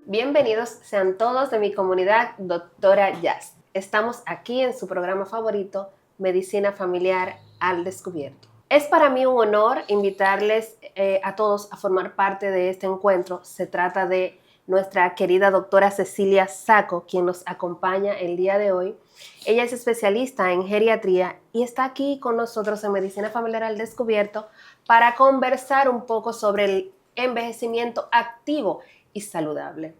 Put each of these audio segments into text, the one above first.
Bienvenidos sean todos de mi comunidad Doctora Jazz. Estamos aquí en su programa favorito, Medicina Familiar al Descubierto. Es para mí un honor invitarles a todos a formar parte de este encuentro. Se trata de nuestra querida doctora Cecilia Sacco, quien nos acompaña el día de hoy. Ella es especialista en geriatría y está aquí con nosotros en Medicina Familiar al Descubierto para conversar un poco sobre el envejecimiento activo y saludable.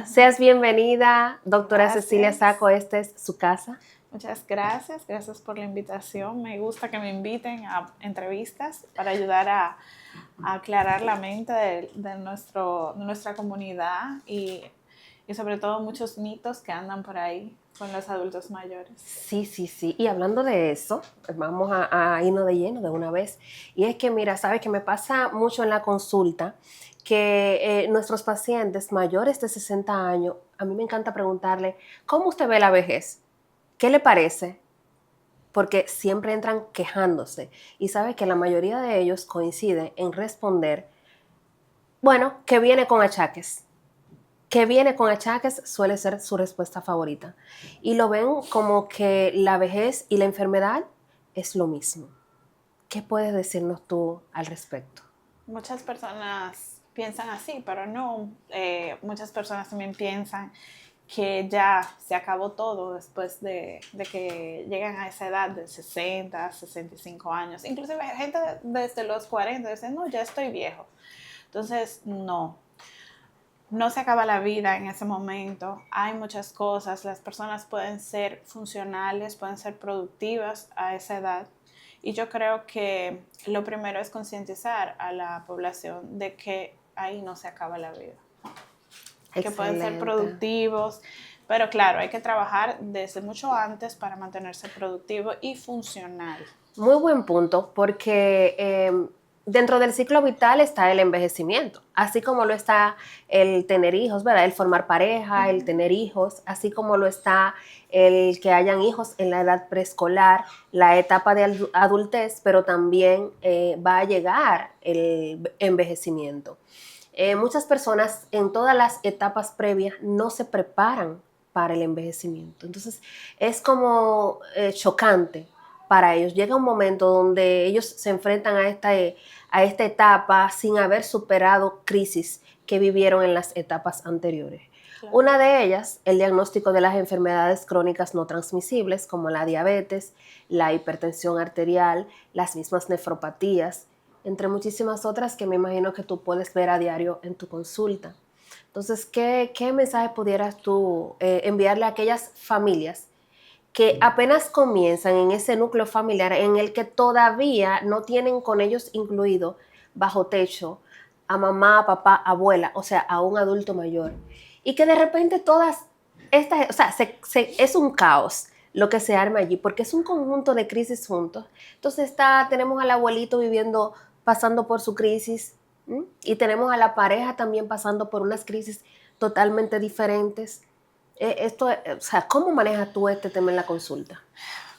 Seas bienvenida, doctora Cecilia Sacco, esta es su casa. Muchas gracias por la invitación. Me gusta que me inviten a entrevistas para ayudar a aclarar la mente de nuestra comunidad y sobre todo muchos mitos que andan por ahí con los adultos mayores. Sí. Y hablando de eso, vamos a irnos de lleno de una vez. Y es que, mira, sabes que me pasa mucho en la consulta que nuestros pacientes mayores de 60 años, a mí me encanta preguntarle, ¿cómo usted ve la vejez? ¿Qué le parece? Porque siempre entran quejándose. Y sabes que la mayoría de ellos coinciden en responder, bueno, que viene con achaques. Que viene con achaques suele ser su respuesta favorita. Y lo ven como que la vejez y la enfermedad es lo mismo. ¿Qué puedes decirnos tú al respecto? Muchas personas piensan así, pero no. Muchas personas también piensan que ya se acabó todo después de que llegan a esa edad de 60, 65 años. Inclusive gente desde los 40 dice, no, ya estoy viejo. Entonces, no se acaba la vida en ese momento. Hay muchas cosas. Las personas pueden ser funcionales, pueden ser productivas a esa edad. Y yo creo que lo primero es concientizar a la población de que ahí no se acaba la vida. Excelente. Que pueden ser productivos, pero claro, hay que trabajar desde mucho antes para mantenerse productivo y funcional. Muy buen punto, porque dentro del ciclo vital está el envejecimiento, así como lo está el tener hijos, ¿verdad? El formar pareja, el tener hijos, así como lo está el que hayan hijos en la edad preescolar, la etapa de adultez, pero también va a llegar el envejecimiento. Muchas personas en todas las etapas previas no se preparan para el envejecimiento. Entonces, es como chocante para ellos. Llega un momento donde ellos se enfrentan a esta etapa sin haber superado crisis que vivieron en las etapas anteriores. Claro. Una de ellas, el diagnóstico de las enfermedades crónicas no transmisibles, como la diabetes, la hipertensión arterial, las mismas nefropatías, entre muchísimas otras que me imagino que tú puedes ver a diario en tu consulta. Entonces, ¿qué mensaje pudieras tú enviarle a aquellas familias que apenas comienzan en ese núcleo familiar en el que todavía no tienen con ellos incluido bajo techo a mamá, papá, abuela, o sea, a un adulto mayor? Y que de repente todas estas, o sea, es un caos lo que se arma allí, porque es un conjunto de crisis juntos. Entonces tenemos al abuelito viviendo, pasando por su crisis, ¿m? Y tenemos a la pareja también pasando por unas crisis totalmente diferentes. O sea, ¿cómo manejas tú este tema en la consulta?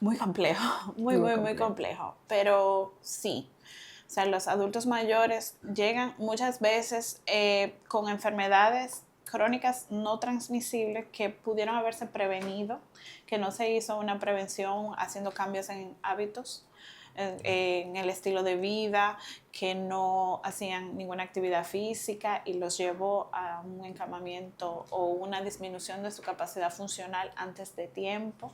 Muy complejo, muy complejo, pero sí. O sea, los adultos mayores llegan muchas veces con enfermedades crónicas no transmisibles que pudieron haberse prevenido, que no se hizo una prevención haciendo cambios en hábitos, en el estilo de vida, que no hacían ninguna actividad física y los llevó a un encamamiento o una disminución de su capacidad funcional antes de tiempo.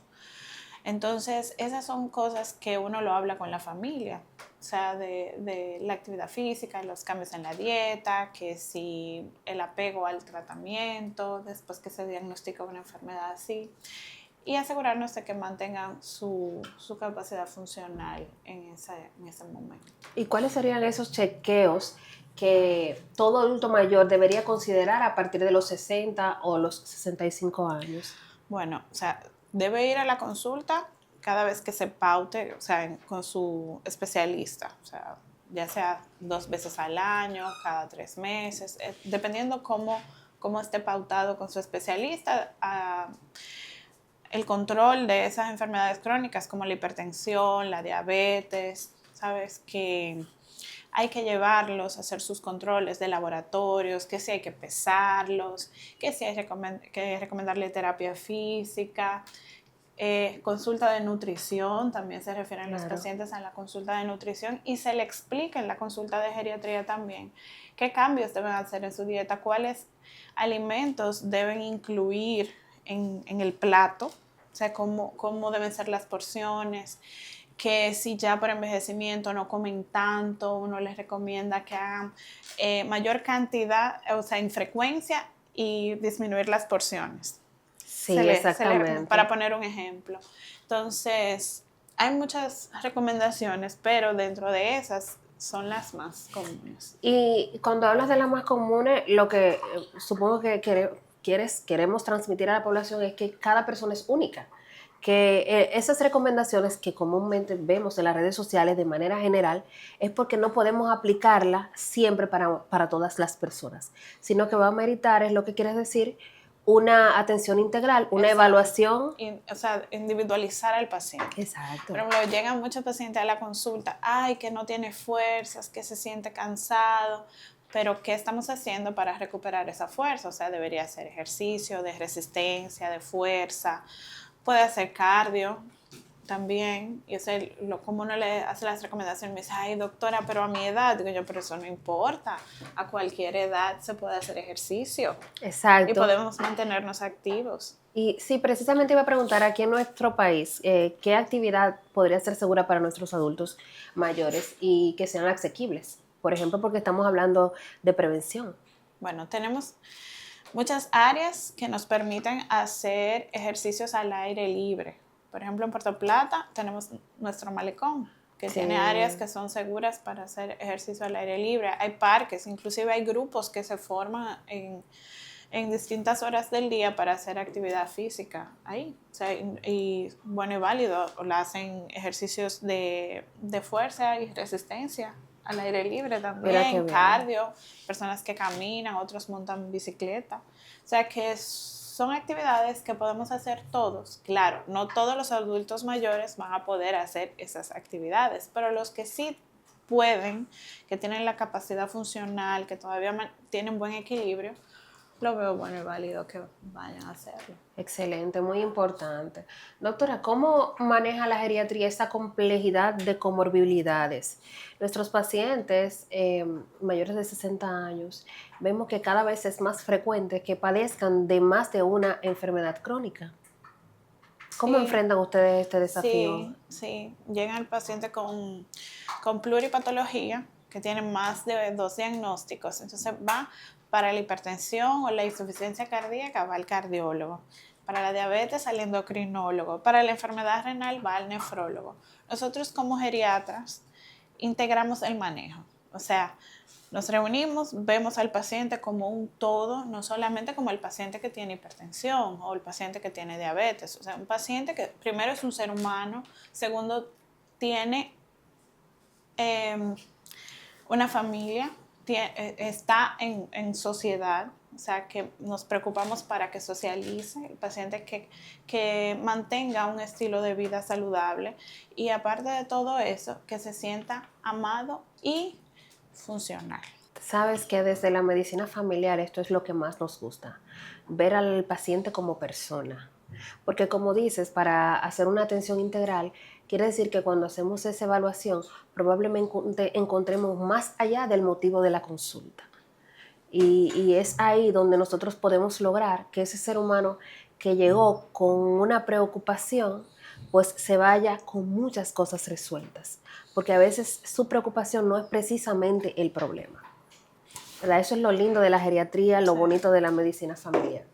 Entonces, esas son cosas que uno lo habla con la familia, o sea, de la actividad física, los cambios en la dieta, que si el apego al tratamiento, después que se diagnostica una enfermedad así, y asegurarnos de que mantengan su capacidad funcional en ese momento. ¿Y cuáles serían esos chequeos que todo adulto mayor debería considerar a partir de los 60 o los 65 años? Bueno, o sea, debe ir a la consulta cada vez que se paute, o sea, con su especialista, o sea, ya sea 2 veces al año, cada 3 meses, dependiendo cómo esté pautado con su especialista. El control de esas enfermedades crónicas como la hipertensión, la diabetes, sabes que hay que llevarlos a hacer sus controles de laboratorios, que si hay que pesarlos, que si hay que recomendarle terapia física, consulta de nutrición, también se refieren los pacientes a la consulta de nutrición y se le explica en la consulta de geriatría también qué cambios deben hacer en su dieta, cuáles alimentos deben incluir en el plato, o sea, cómo deben ser las porciones, que si ya por envejecimiento no comen tanto, uno les recomienda que hagan mayor cantidad, o sea, en frecuencia y disminuir las porciones. Sí, exactamente. Para poner un ejemplo. Entonces, hay muchas recomendaciones, pero dentro de esas son las más comunes. Y cuando hablas de las más comunes, lo que supongo que queremos transmitir a la población es que cada persona es única. Que esas recomendaciones que comúnmente vemos en las redes sociales de manera general es porque no podemos aplicarla siempre para todas las personas, sino que va a meritar, es lo que quieres decir, una atención integral, una evaluación. O sea, individualizar al paciente. Exacto. Por ejemplo, llegan muchos pacientes a la consulta, ay, que no tiene fuerzas, que se siente cansado, pero ¿qué estamos haciendo para recuperar esa fuerza? O sea, debería hacer ejercicio de resistencia, de fuerza, puede hacer cardio también, y como uno le hace las recomendaciones, me dice, ay doctora, pero a mi edad, digo yo, pero eso no importa, a cualquier edad se puede hacer ejercicio. Exacto. Y podemos mantenernos activos. Y sí, precisamente iba a preguntar, aquí en nuestro país, ¿qué actividad podría ser segura para nuestros adultos mayores y que sean asequibles? Por ejemplo, porque estamos hablando de prevención. Bueno, tenemos muchas áreas que nos permiten hacer ejercicios al aire libre. Por ejemplo, en Puerto Plata tenemos nuestro malecón, que tiene áreas que son seguras para hacer ejercicio al aire libre. Hay parques, inclusive hay grupos que se forman en distintas horas del día para hacer actividad física ahí. O sea, y bueno y válido, o hacen ejercicios de fuerza y resistencia al aire libre también, cardio, personas que caminan, otros montan bicicleta. O sea que son actividades que podemos hacer todos. Claro, no todos los adultos mayores van a poder hacer esas actividades, pero los que sí pueden, que tienen la capacidad funcional, que todavía tienen buen equilibrio, lo veo bueno y válido que vayan a hacerlo. Excelente, muy importante. Doctora, ¿cómo maneja la geriatría esa complejidad de comorbilidades? Nuestros pacientes mayores de 60 años, vemos que cada vez es más frecuente que padezcan de más de una enfermedad crónica. ¿Cómo enfrentan ustedes este desafío? Sí. Llega el paciente con pluripatología, que tiene más de 2 diagnósticos. Entonces va para la hipertensión o la insuficiencia cardíaca, va al cardiólogo. Para la diabetes, al endocrinólogo. Para la enfermedad renal, va al nefrólogo. Nosotros como geriatras integramos el manejo. O sea, nos reunimos, vemos al paciente como un todo, no solamente como el paciente que tiene hipertensión o el paciente que tiene diabetes. O sea, un paciente que primero es un ser humano, segundo tiene una familia, está en sociedad, o sea, que nos preocupamos para que socialice, el paciente que mantenga un estilo de vida saludable y aparte de todo eso, que se sienta amado y funcional. Sabes que desde la medicina familiar esto es lo que más nos gusta, ver al paciente como persona. Porque como dices, para hacer una atención integral, quiere decir que cuando hacemos esa evaluación, probablemente encontremos más allá del motivo de la consulta. Y es ahí donde nosotros podemos lograr que ese ser humano que llegó con una preocupación, pues se vaya con muchas cosas resueltas. Porque a veces su preocupación no es precisamente el problema. ¿Verdad? Eso es lo lindo de la geriatría, lo bonito de la medicina familiar.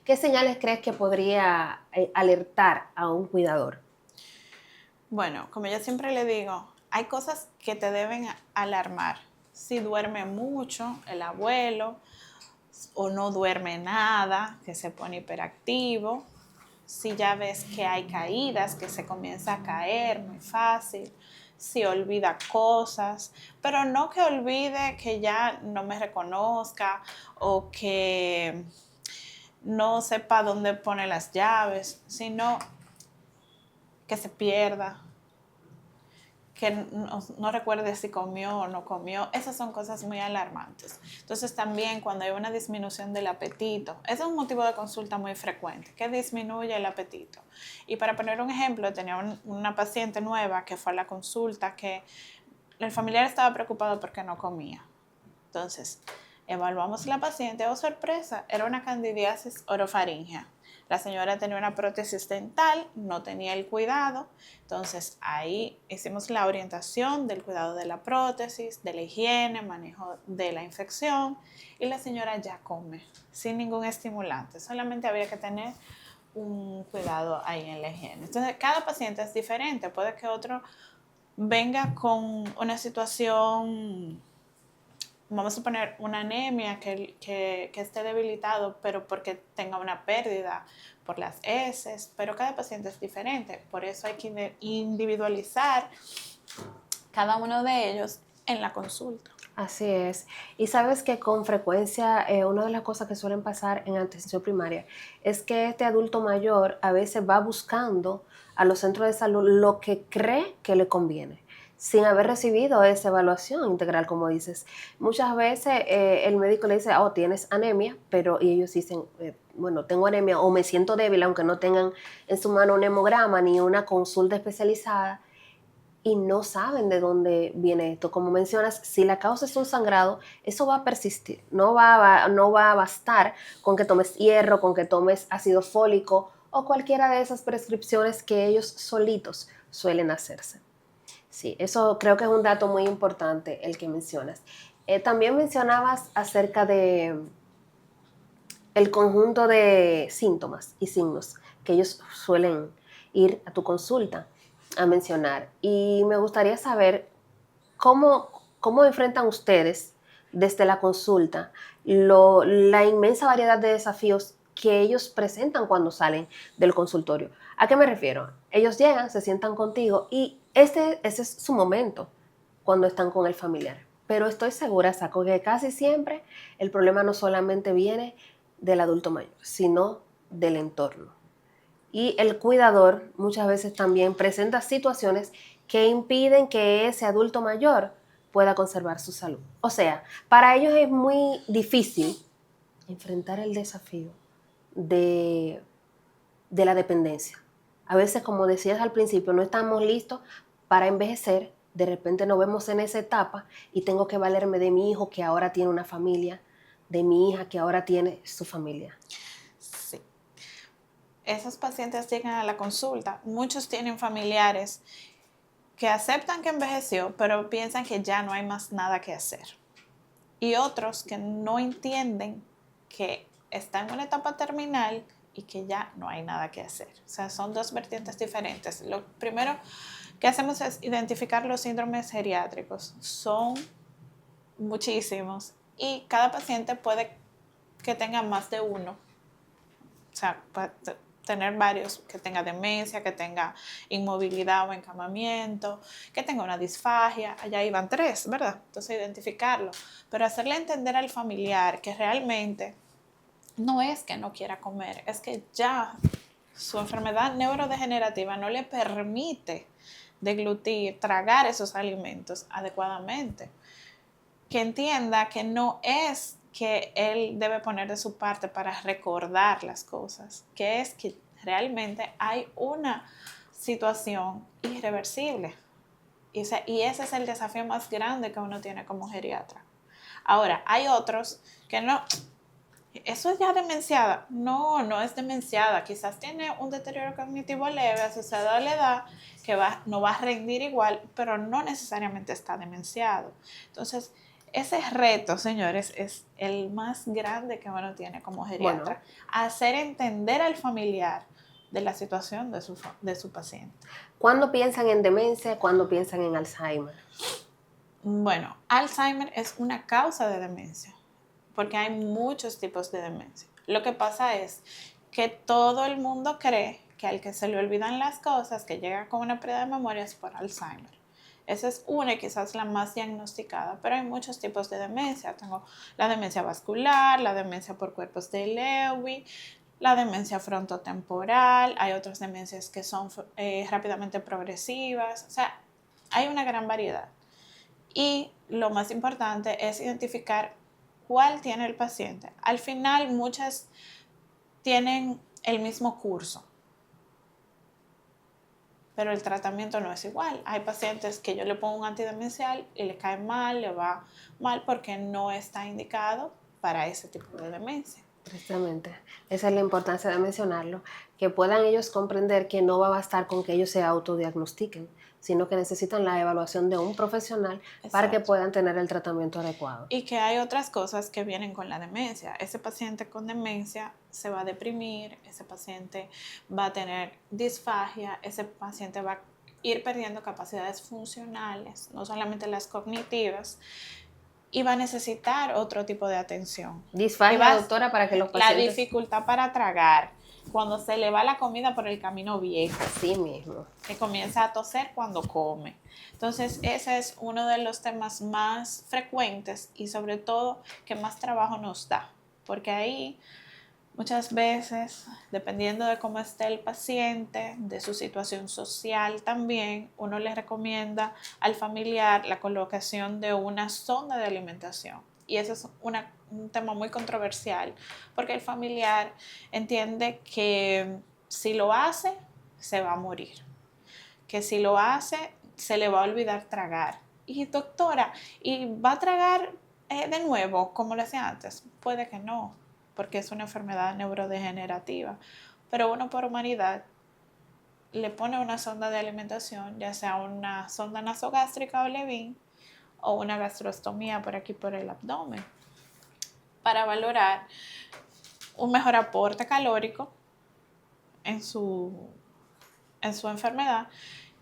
¿Qué señales crees que podría alertar a un cuidador? Bueno, como yo siempre le digo, hay cosas que te deben alarmar. Si duerme mucho el abuelo o no duerme nada, que se pone hiperactivo. Si ya ves que hay caídas, que se comienza a caer muy fácil. Si olvida cosas, pero no que olvide que ya no me reconozca o que no sepa dónde pone las llaves, sino que se pierda, que no recuerde si comió o no comió. Esas son cosas muy alarmantes. Entonces también cuando hay una disminución del apetito, ese es un motivo de consulta muy frecuente, que disminuye el apetito. Y para poner un ejemplo, tenía una paciente nueva que fue a la consulta que el familiar estaba preocupado porque no comía. Entonces, evaluamos la paciente, sorpresa, era una candidiasis orofaringea. La señora tenía una prótesis dental, no tenía el cuidado, entonces ahí hicimos la orientación del cuidado de la prótesis, de la higiene, manejo de la infección y la señora ya come sin ningún estimulante, solamente había que tener un cuidado ahí en la higiene. Entonces cada paciente es diferente, puede que otro venga con una situación, vamos a poner una anemia que esté debilitado, pero porque tenga una pérdida por las heces, pero cada paciente es diferente, por eso hay que individualizar cada uno de ellos en la consulta. Así es. Y sabes que con frecuencia una de las cosas que suelen pasar en atención primaria es que este adulto mayor a veces va buscando a los centros de salud lo que cree que le conviene, sin haber recibido esa evaluación integral, como dices. Muchas veces el médico le dice, oh, tienes anemia, y ellos dicen, bueno, tengo anemia o me siento débil, aunque no tengan en su mano un hemograma ni una consulta especializada, y no saben de dónde viene esto. Como mencionas, si la causa es un sangrado, eso va a persistir. No va a bastar con que tomes hierro, con que tomes ácido fólico o cualquiera de esas prescripciones que ellos solitos suelen hacerse. Sí, eso creo que es un dato muy importante el que mencionas. También mencionabas acerca de el conjunto de síntomas y signos que ellos suelen ir a tu consulta a mencionar. Y me gustaría saber cómo enfrentan ustedes desde la consulta la inmensa variedad de desafíos que ellos presentan cuando salen del consultorio. ¿A qué me refiero? Ellos llegan, se sientan contigo y ese es su momento cuando están con el familiar. Pero estoy segura, Saco, que casi siempre el problema no solamente viene del adulto mayor, sino del entorno. Y el cuidador muchas veces también presenta situaciones que impiden que ese adulto mayor pueda conservar su salud. O sea, para ellos es muy difícil enfrentar el desafío de la dependencia. A veces, como decías al principio, no estamos listos para envejecer, de repente nos vemos en esa etapa y tengo que valerme de mi hijo que ahora tiene una familia, de mi hija que ahora tiene su familia. Sí. Esos pacientes llegan a la consulta, muchos tienen familiares que aceptan que envejeció, pero piensan que ya no hay más nada que hacer. Y otros que no entienden que está en una etapa terminal y que ya no hay nada que hacer. O sea, son dos vertientes diferentes. Lo primero que hacemos es identificar los síndromes geriátricos. Son muchísimos y cada paciente puede que tenga más de uno. O sea, puede tener varios, que tenga demencia, que tenga inmovilidad o encamamiento, que tenga una disfagia, allá iban 3, ¿verdad? Entonces identificarlo, pero hacerle entender al familiar que realmente no es que no quiera comer, es que ya su enfermedad neurodegenerativa no le permite deglutir, tragar esos alimentos adecuadamente. Que entienda que no es que él debe poner de su parte para recordar las cosas, que es que realmente hay una situación irreversible. Y ese es el desafío más grande que uno tiene como geriatra. Ahora, hay otros que no, eso es ya demenciada. No, no es demenciada. Quizás tiene un deterioro cognitivo leve asociado a la edad que no va a rendir igual, pero no necesariamente está demenciado. Entonces, ese reto, señores, es el más grande que uno tiene como geriatra. Bueno, hacer entender al familiar de la situación de su paciente. ¿Cuándo piensan en demencia? ¿Cuándo piensan en Alzheimer? Bueno, Alzheimer es una causa de demencia, porque hay muchos tipos de demencia. Lo que pasa es que todo el mundo cree que al que se le olvidan las cosas, que llega con una pérdida de memoria, es por Alzheimer. Esa es una y quizás la más diagnosticada, pero hay muchos tipos de demencia. Tengo la demencia vascular, la demencia por cuerpos de Lewy, la demencia frontotemporal, hay otras demencias que son rápidamente progresivas. O sea, hay una gran variedad. Y lo más importante es identificar cuál tiene el paciente. Al final, muchas tienen el mismo curso, pero el tratamiento no es igual. Hay pacientes que yo le pongo un antidemencial y le cae mal, le va mal porque no está indicado para ese tipo de demencia. Precisamente, esa es la importancia de mencionarlo, que puedan ellos comprender que no va a bastar con que ellos se autodiagnostiquen, sino que necesitan la evaluación de un profesional para que Exacto. puedan tener el tratamiento adecuado. Y que hay otras cosas que vienen con la demencia. Ese paciente con demencia se va a deprimir, ese paciente va a tener disfagia, ese paciente va a ir perdiendo capacidades funcionales, no solamente las cognitivas, y va a necesitar otro tipo de atención. Disfagia, doctora, para que los La pacientes... dificultad para tragar, cuando se le va la comida por el camino viejo. Así mismo. Que comienza a toser cuando come. Entonces, ese es uno de los temas más frecuentes y sobre todo que más trabajo nos da, porque ahí muchas veces, dependiendo de cómo esté el paciente, de su situación social también, uno le recomienda al familiar la colocación de una sonda de alimentación. Y ese es un tema muy controversial, porque el familiar entiende que si lo hace, se va a morir. Que si lo hace, se le va a olvidar tragar. Y doctora, ¿y va a tragar de nuevo como lo hacía antes? Puede que no, porque es una enfermedad neurodegenerativa. Pero uno por humanidad le pone una sonda de alimentación, ya sea una sonda nasogástrica o Levin o una gastrostomía por aquí por el abdomen, para valorar un mejor aporte calórico en su enfermedad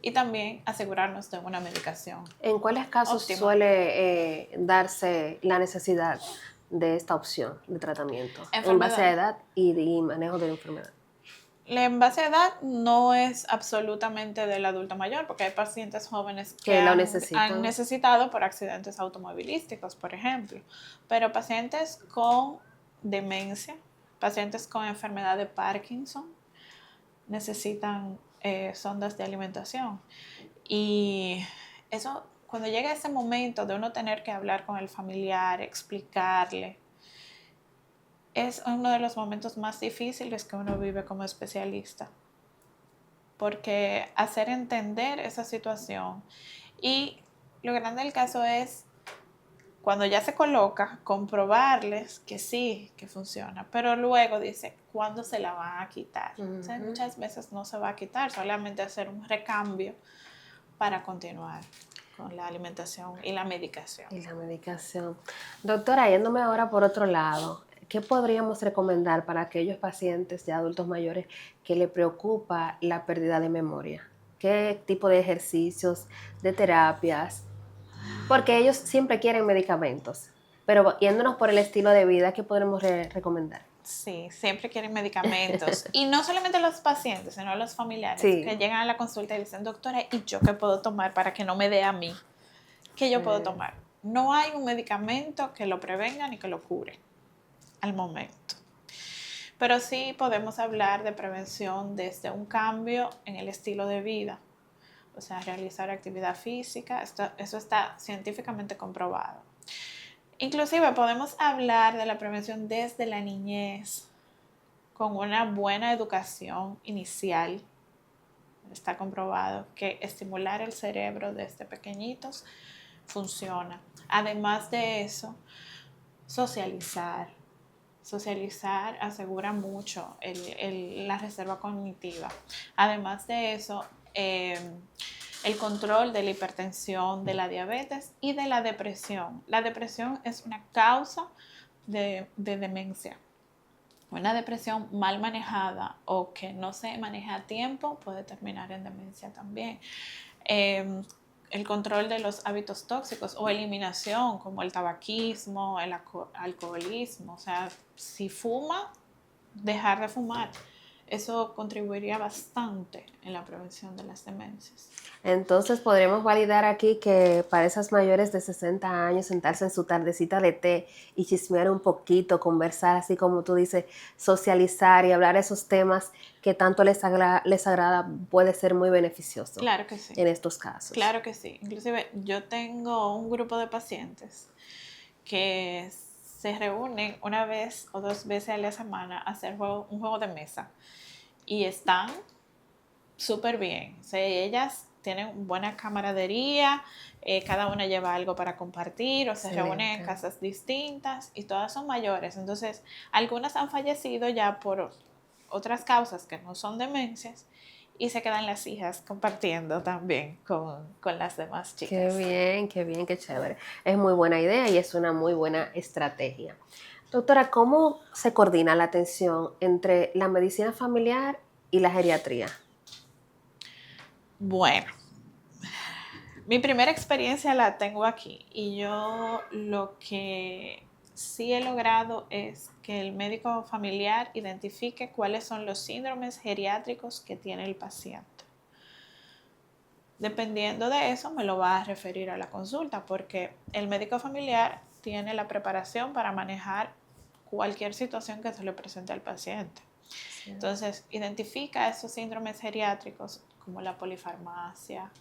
y también asegurarnos de una medicación. ¿En cuáles casos óptima. suele darse la necesidad de esta opción de tratamiento? En base a edad y manejo de la enfermedad. En base a edad no es absolutamente del adulto mayor, porque hay pacientes jóvenes que lo han necesitado por accidentes automovilísticos, por ejemplo. Pero pacientes con demencia, pacientes con enfermedad de Parkinson, necesitan sondas de alimentación. Y eso, cuando llega ese momento de uno tener que hablar con el familiar, explicarle, es uno de los momentos más difíciles que uno vive como especialista. Porque hacer entender esa situación. Y lo grande del caso es, cuando ya se coloca, comprobarles que sí, que funciona. Pero luego dice, ¿cuándo se la van a quitar? O sea, muchas veces no se va a quitar, solamente hacer un recambio para continuar con la alimentación y la medicación. Doctora, yéndome ahora por otro lado, ¿qué podríamos recomendar para aquellos pacientes de adultos mayores que le preocupa la pérdida de memoria? ¿Qué tipo de ejercicios, de terapias? Porque ellos siempre quieren medicamentos, pero yéndonos por el estilo de vida, ¿qué podremos recomendar? Sí, siempre quieren medicamentos. Y no solamente los pacientes, sino los familiares que llegan a la consulta y dicen, doctora, ¿y yo qué puedo tomar para que no me dé a mí? ¿Qué yo puedo tomar? No hay un medicamento que lo prevenga ni que lo cure al momento. Pero sí podemos hablar de prevención desde un cambio en el estilo de vida. O sea, realizar actividad física, eso está científicamente comprobado. Inclusive podemos hablar de la prevención desde la niñez, con una buena educación inicial. Está comprobado que estimular el cerebro desde pequeñitos funciona. Además de eso, socializar. Socializar asegura mucho la reserva cognitiva. Además de eso, el control de la hipertensión, de la diabetes y de la depresión. La depresión es una causa de demencia. Una depresión mal manejada o que no se maneja a tiempo puede terminar en demencia también. El control de los hábitos tóxicos o eliminación, como el tabaquismo, el alcoholismo. O sea, si fuma, dejar de fumar. Eso contribuiría bastante en la prevención de las demencias. Entonces podremos validar aquí que para esas mayores de 60 años sentarse en su tardecita de té y chismear un poquito, conversar así como tú dices, socializar y hablar esos temas que tanto les agrada puede ser muy beneficioso Claro que sí. en estos casos. Claro que sí. Inclusive yo tengo un grupo de pacientes que se reúnen una vez o dos veces a la semana a hacer un juego de mesa y están súper bien. O sea, ellas tienen buena camaradería, cada una lleva algo para compartir o se reúnen en casas distintas y todas son mayores. Entonces, algunas han fallecido ya por otras causas que no son demencias y se quedan las hijas compartiendo también con las demás chicas. Qué bien, qué chévere. Es muy buena idea y es una muy buena estrategia. Doctora, ¿cómo se coordina la atención entre la medicina familiar y la geriatría? Bueno, mi primera experiencia la tengo aquí y yo lo que sí he logrado es que el médico familiar identifique cuáles son los síndromes geriátricos que tiene el paciente. Dependiendo de eso, me lo va a referir a la consulta porque el médico familiar tiene la preparación para manejar cualquier situación que se le presente al paciente. Sí. Entonces, identifica esos síndromes geriátricos como la polifarmacia,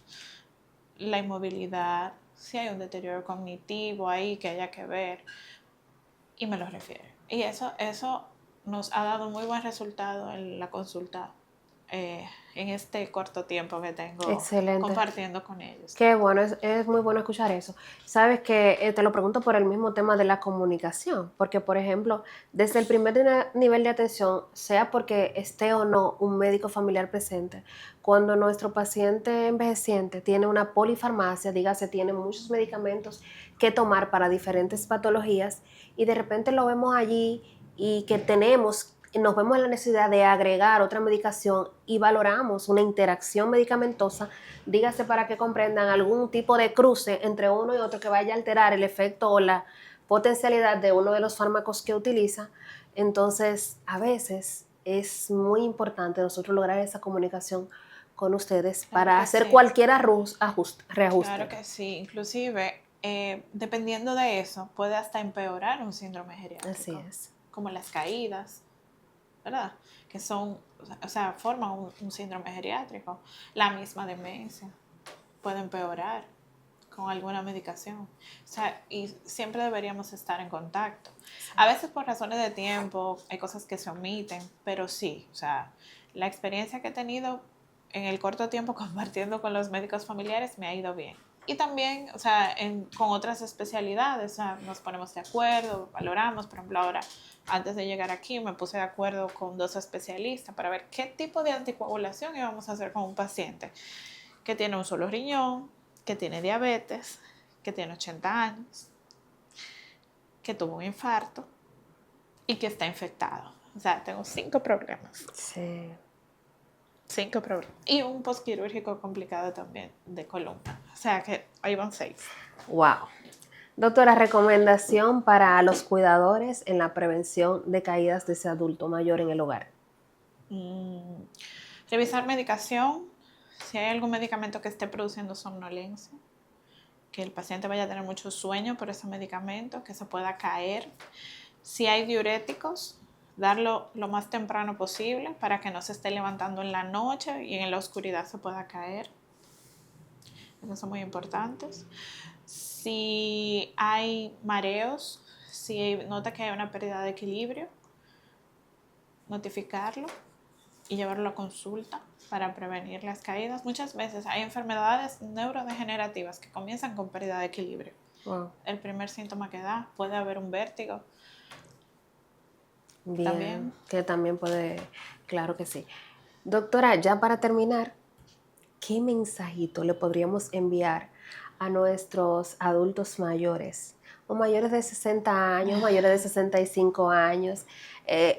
la inmovilidad, si hay un deterioro cognitivo ahí que haya que ver, y me lo refiere. Y eso nos ha dado muy buen resultado en la consulta en este corto tiempo que tengo compartiendo con ellos. Qué bueno, es muy bueno escuchar eso. Sabes que te lo pregunto por el mismo tema de la comunicación, porque por ejemplo, desde el primer nivel de atención, sea porque esté o no un médico familiar presente, cuando nuestro paciente envejeciente tiene una polifarmacia, dígase, tiene muchos medicamentos que tomar para diferentes patologías y de repente lo vemos allí y que nos vemos en la necesidad de agregar otra medicación y valoramos una interacción medicamentosa, dígase para que comprendan algún tipo de cruce entre uno y otro que vaya a alterar el efecto o la potencialidad de uno de los fármacos que utiliza. Entonces, a veces es muy importante nosotros lograr esa comunicación con ustedes para hacer cualquier reajuste. Claro que sí, inclusive dependiendo de eso puede hasta empeorar un síndrome geriátrico. Así es. Como las caídas, ¿verdad? Que son, o sea, forman un síndrome geriátrico. La misma demencia puede empeorar con alguna medicación. O sea, y siempre deberíamos estar en contacto. Sí. A veces por razones de tiempo hay cosas que se omiten, pero sí, o sea, la experiencia que he tenido en el corto tiempo compartiendo con los médicos familiares me ha ido bien. Y también, o sea, con otras especialidades, o sea, nos ponemos de acuerdo, valoramos, por ejemplo, ahora, antes de llegar aquí, me puse de acuerdo con 2 especialistas para ver qué tipo de anticoagulación íbamos a hacer con un paciente que tiene un solo riñón, que tiene diabetes, que tiene 80 años, que tuvo un infarto y que está infectado. O sea, tengo 5 problemas. Sí. 5 problemas. Y un postquirúrgico complicado también de columna. O sea que ahí van 6. Wow. Doctora, recomendación para los cuidadores en la prevención de caídas de ese adulto mayor en el hogar. Revisar medicación. Si hay algún medicamento que esté produciendo somnolencia, que el paciente vaya a tener mucho sueño por ese medicamento, que se pueda caer. Si hay diuréticos, darlo lo más temprano posible para que no se esté levantando en la noche y en la oscuridad se pueda caer. Esos son muy importantes. Si hay mareos, si nota que hay una pérdida de equilibrio, notificarlo y llevarlo a consulta para prevenir las caídas. Muchas veces hay enfermedades neurodegenerativas que comienzan con pérdida de equilibrio. Wow. El primer síntoma que da, puede haber un vértigo. Bien, también. Que también puede, claro que sí. Doctora, ya para terminar, ¿qué mensajito le podríamos enviar a nuestros adultos mayores? O mayores de 60 años, mayores de 65 años,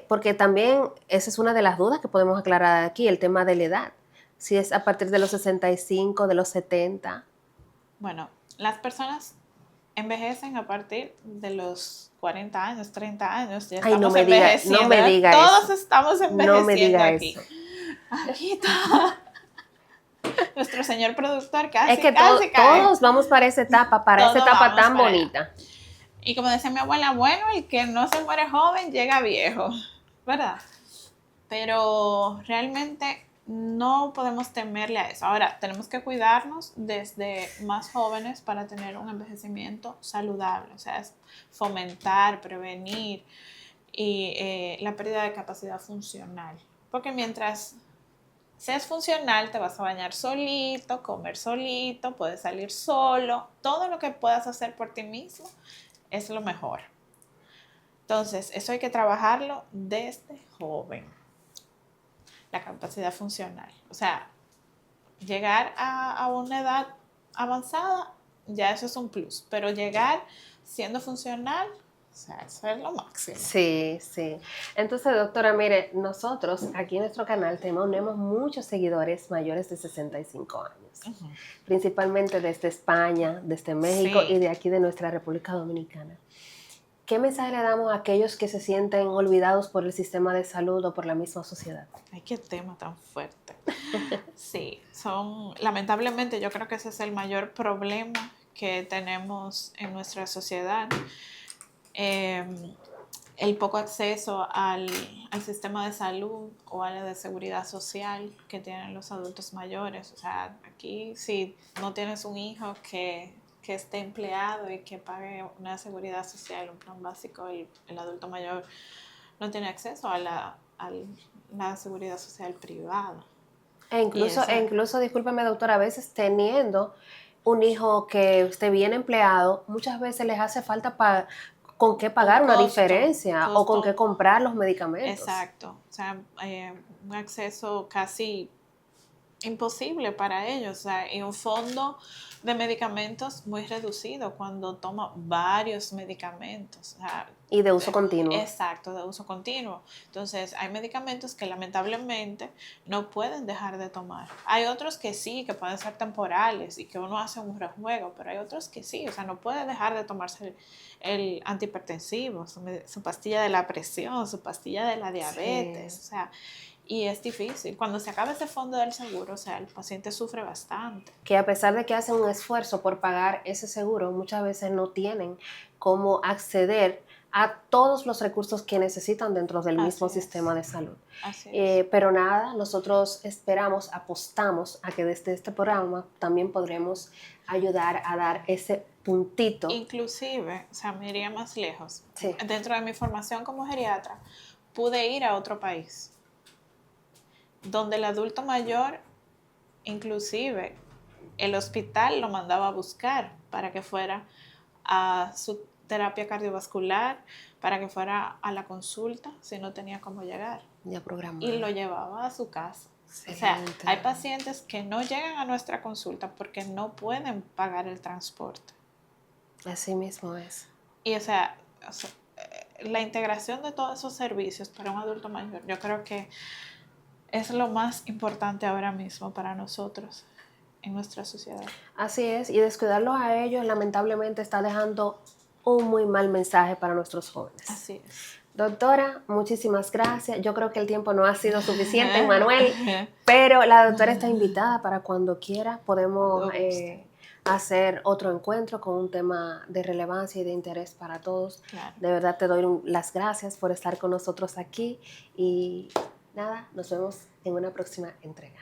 porque también esa es una de las dudas que podemos aclarar aquí, el tema de la edad. Si es a partir de los 65, de los 70. Bueno, las personas envejecen a partir de los 40 años, 30 años. Ya Ay, estamos no envejeciendo. me diga Todos eso. estamos envejeciendo No me diga aquí. eso. Aquí está. Nuestro señor productor casi, Es que casi cae. todos vamos para esa etapa, Todos tan vamos para bonita. allá. Y como decía mi abuela, bueno, el que no se muere joven llega viejo, ¿verdad? Pero realmente no podemos temerle a eso. Ahora, tenemos que cuidarnos desde más jóvenes para tener un envejecimiento saludable, o sea, es fomentar, prevenir y la pérdida de capacidad funcional. Porque mientras seas funcional, te vas a bañar solito, comer solito, puedes salir solo, todo lo que puedas hacer por ti mismo es lo mejor. Entonces, eso hay que trabajarlo desde joven. La capacidad funcional. O sea, llegar a una edad avanzada, ya eso es un plus. Pero llegar siendo funcional, o sea, eso es lo máximo. Sí, sí. Entonces, doctora, mire, nosotros aquí en nuestro canal tenemos muchos seguidores mayores de 65 años. Uh-huh. Principalmente desde España, desde México y de aquí de nuestra República Dominicana. ¿Qué mensaje le damos a aquellos que se sienten olvidados por el sistema de salud o por la misma sociedad? Ay, qué tema tan fuerte. Sí, lamentablemente yo creo que ese es el mayor problema que tenemos en nuestra sociedad. El poco acceso al sistema de salud o a la de seguridad social que tienen los adultos mayores. O sea, aquí si no tienes un hijo que esté empleado y que pague una seguridad social, un plan básico, el adulto mayor no tiene acceso a la seguridad social privada. E incluso, discúlpeme doctora, a veces teniendo un hijo que esté bien empleado, muchas veces les hace falta con qué pagar una diferencia o con qué comprar los medicamentos. Exacto, o sea, un acceso casi imposible para ellos, o sea, y un fondo de medicamentos muy reducido cuando toma varios medicamentos. O sea, y de uso continuo. Exacto, de uso continuo. Entonces, hay medicamentos que lamentablemente no pueden dejar de tomar. Hay otros que sí, que pueden ser temporales y que uno hace un rejuego, pero hay otros que sí, o sea, no puede dejar de tomarse el antihipertensivo, su pastilla de la presión, su pastilla de la diabetes, sí. O sea, y es difícil. Cuando se acaba ese fondo del seguro, o sea, el paciente sufre bastante. Que a pesar de que hacen un esfuerzo por pagar ese seguro, muchas veces no tienen cómo acceder a todos los recursos que necesitan dentro del mismo sistema de salud. Así es. Pero nada, nosotros apostamos a que desde este programa también podremos ayudar a dar ese puntito. Inclusive, o sea, me iría más lejos. Sí. Dentro de mi formación como geriatra, pude ir a otro país donde el adulto mayor, inclusive, el hospital lo mandaba a buscar para que fuera a su terapia cardiovascular, para que fuera a la consulta si no tenía cómo llegar. Ya programado. Y lo llevaba a su casa. Excelente. O sea, hay pacientes que no llegan a nuestra consulta porque no pueden pagar el transporte. Así mismo es. Y o sea, la integración de todos esos servicios para un adulto mayor, yo creo que es lo más importante ahora mismo para nosotros en nuestra sociedad. Así es, y descuidarlos a ellos lamentablemente está dejando un muy mal mensaje para nuestros jóvenes. Así es. Doctora, muchísimas gracias. Yo creo que el tiempo no ha sido suficiente, Manuel, pero la doctora está invitada para cuando quiera. Podemos hacer otro encuentro con un tema de relevancia y de interés para todos. Claro. De verdad te doy las gracias por estar con nosotros aquí y nada, nos vemos en una próxima entrega.